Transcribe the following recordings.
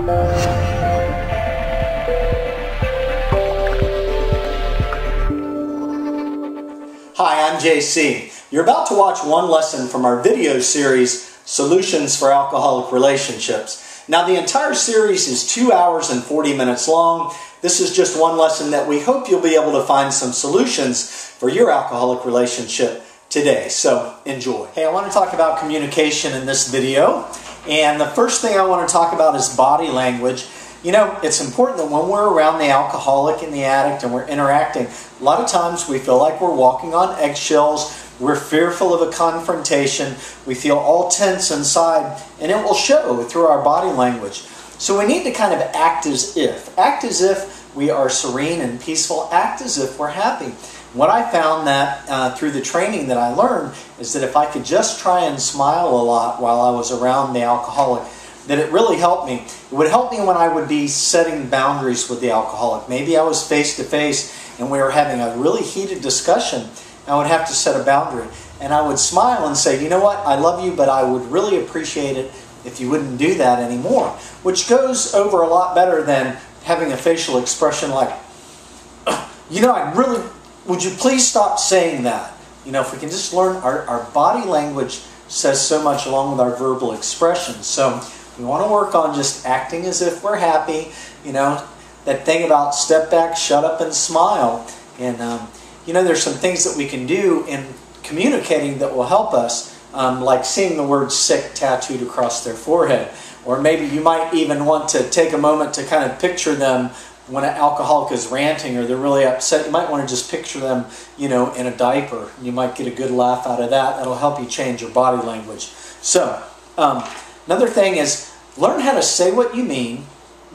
Hi, I'm JC. You're about to watch one lesson from our video series, Solutions for Alcoholic Relationships. Now, the entire series is 2 hours and 40 minutes long. This is just one lesson that we hope you'll be able to find some solutions for your alcoholic relationship today. So, enjoy. Hey, I want to talk about communication in this video. And the first thing I want to talk about is body language. You know, it's important that when we're around the alcoholic and the addict and we're interacting, a lot of times we feel like we're walking on eggshells, we're fearful of a confrontation, we feel all tense inside, and it will show through our body language. So we need to kind of act as if. Act as if we are serene and peaceful. Act as if we're happy. What I found that through the training that I learned is that if I could just try and smile a lot while I was around the alcoholic, that it really helped me. It would help me when I would be setting boundaries with the alcoholic. Maybe I was face to face and we were having a really heated discussion. I would have to set a boundary. And I would smile and say, you know what, I love you, but I would really appreciate it if you wouldn't do that anymore. Which goes over a lot better than having a facial expression like, you know, would you please stop saying that? You know, if we can just learn, our body language says so much along with our verbal expressions. So we want to work on just acting as if we're happy. You know, that thing about step back, shut up, and smile. And, you know, there's some things that we can do in communicating that will help us, like seeing the word sick tattooed across their forehead. Or maybe you might even want to take a moment to kind of picture them when an alcoholic is ranting or they're really upset. You might want to just picture them, you know, in a diaper. You might get a good laugh out of that. That'll help you change your body language. So, another thing is learn how to say what you mean,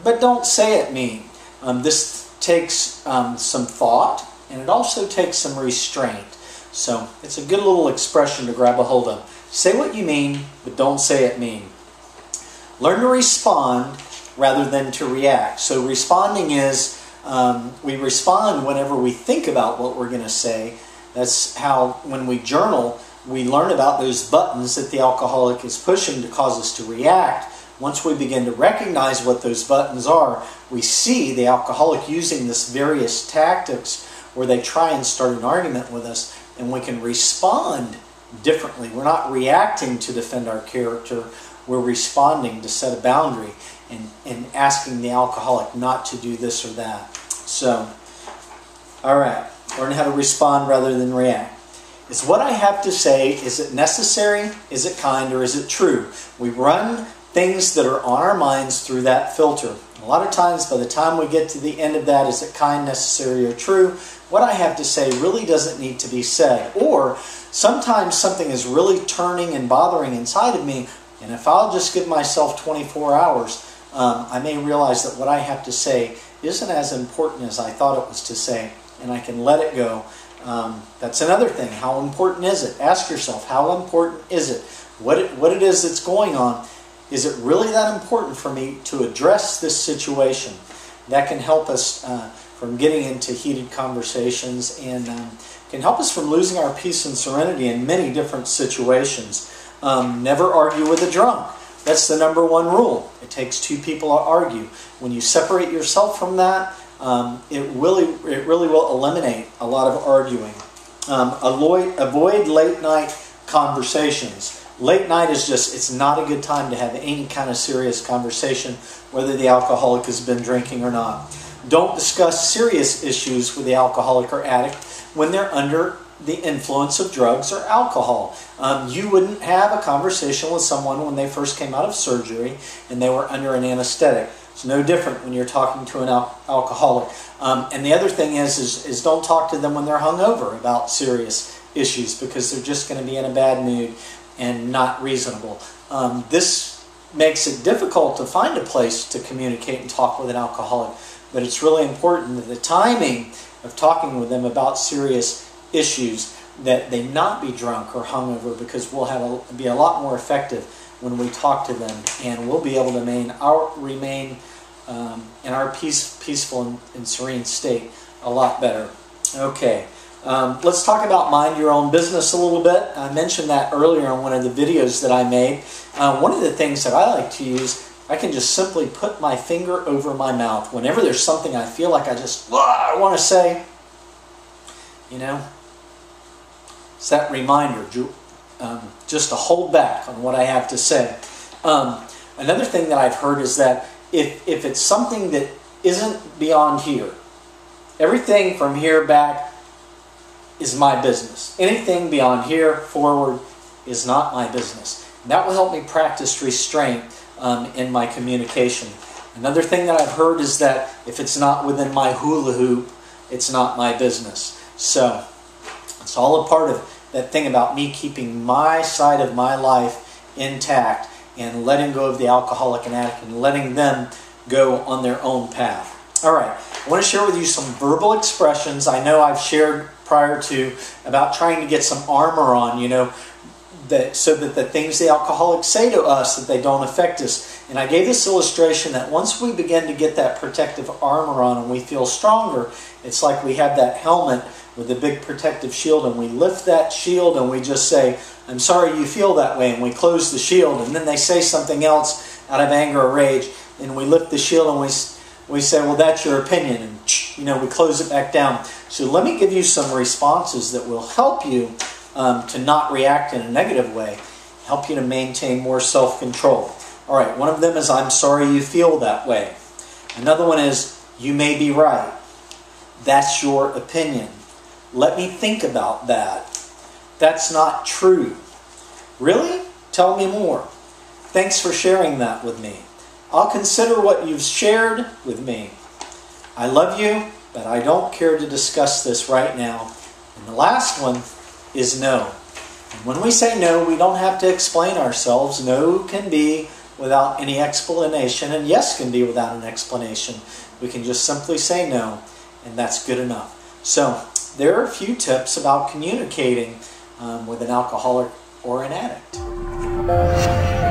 but don't say it mean. This takes some thought, and it also takes some restraint. So it's a good little expression to grab a hold of. Say what you mean, but don't say it mean. Learn to respond rather than to react. So responding is, we respond whenever we think about what we're going to say. That's how, when we journal, we learn about those buttons that the alcoholic is pushing to cause us to react. Once we begin to recognize what those buttons are, we see the alcoholic using this various tactics where they try and start an argument with us, and we can respond differently. We're not reacting to defend our character, we're responding to set a boundary and asking the alcoholic not to do this or that. So, all right, learn how to respond rather than react. Is what I have to say, is it necessary, is it kind, or is it true? We run things that are on our minds through that filter. A lot of times, by the time we get to the end of that, is it kind, necessary, or true? What I have to say really doesn't need to be said. Or sometimes something is really turning and bothering inside of me, and if I'll just give myself 24 hours, I may realize that what I have to say isn't as important as I thought it was to say, and I can let it go. That's another thing. How important is it? Ask yourself, how important is it? What it is that's going on. Is it really that important for me to address this situation? That can help us from getting into heated conversations and can help us from losing our peace and serenity in many different situations. Never argue with a drunk. That's the number one rule. It takes two people to argue. When you separate yourself from that, it really will eliminate a lot of arguing. Avoid late night conversations. Late night is just, it's not a good time to have any kind of serious conversation, whether the alcoholic has been drinking or not. Don't discuss serious issues with the alcoholic or addict when they're under the influence of drugs or alcohol. You wouldn't have a conversation with someone when they first came out of surgery and they were under an anesthetic. It's no different when you're talking to an alcoholic. And the other thing is don't talk to them when they're hungover about serious issues, because they're just going to be in a bad mood and not reasonable. This makes it difficult to find a place to communicate and talk with an alcoholic, but it's really important that the timing of talking with them about serious issues, that they not be drunk or hungover, because we'll be a lot more effective when we talk to them, and we'll be able to remain in our peaceful and serene state a lot better. Okay. Let's talk about mind your own business a little bit. I mentioned that earlier in one of the videos that I made. One of the things that I like to use, I can just simply put my finger over my mouth. Whenever there's something I feel like I want to say, you know, it's that reminder just to hold back on what I have to say. Another thing that I've heard is that if it's something that isn't beyond here, everything from here back is my business. Anything beyond here forward is not my business. And that will help me practice restraint in my communication. Another thing that I've heard is that if it's not within my hula hoop, it's not my business. So it's all a part of that thing about me keeping my side of my life intact and letting go of the alcoholic and addict and letting them go on their own path. All right, I want to share with you some verbal expressions. I know I've shared prior to about trying to get some armor on, you know, so that the things the alcoholics say to us, that they don't affect us. And I gave this illustration that once we begin to get that protective armor on and we feel stronger, it's like we have that helmet with a big protective shield, and we lift that shield and we just say, I'm sorry you feel that way, and we close the shield, and then they say something else out of anger or rage, and we lift the shield and we say, well, that's your opinion, and you know, we close it back down. So let me give you some responses that will help you to not react in a negative way, help you to maintain more self-control. All right, one of them is, I'm sorry you feel that way. Another one is, you may be right. That's your opinion. Let me think about that. That's not true. Really? Tell me more. Thanks for sharing that with me. I'll consider what you've shared with me. I love you, but I don't care to discuss this right now. And the last one is no. And when we say no, we don't have to explain ourselves. No can be without any explanation, and yes can be without an explanation. We can just simply say no, and that's good enough. So there are a few tips about communicating with an alcoholic or an addict.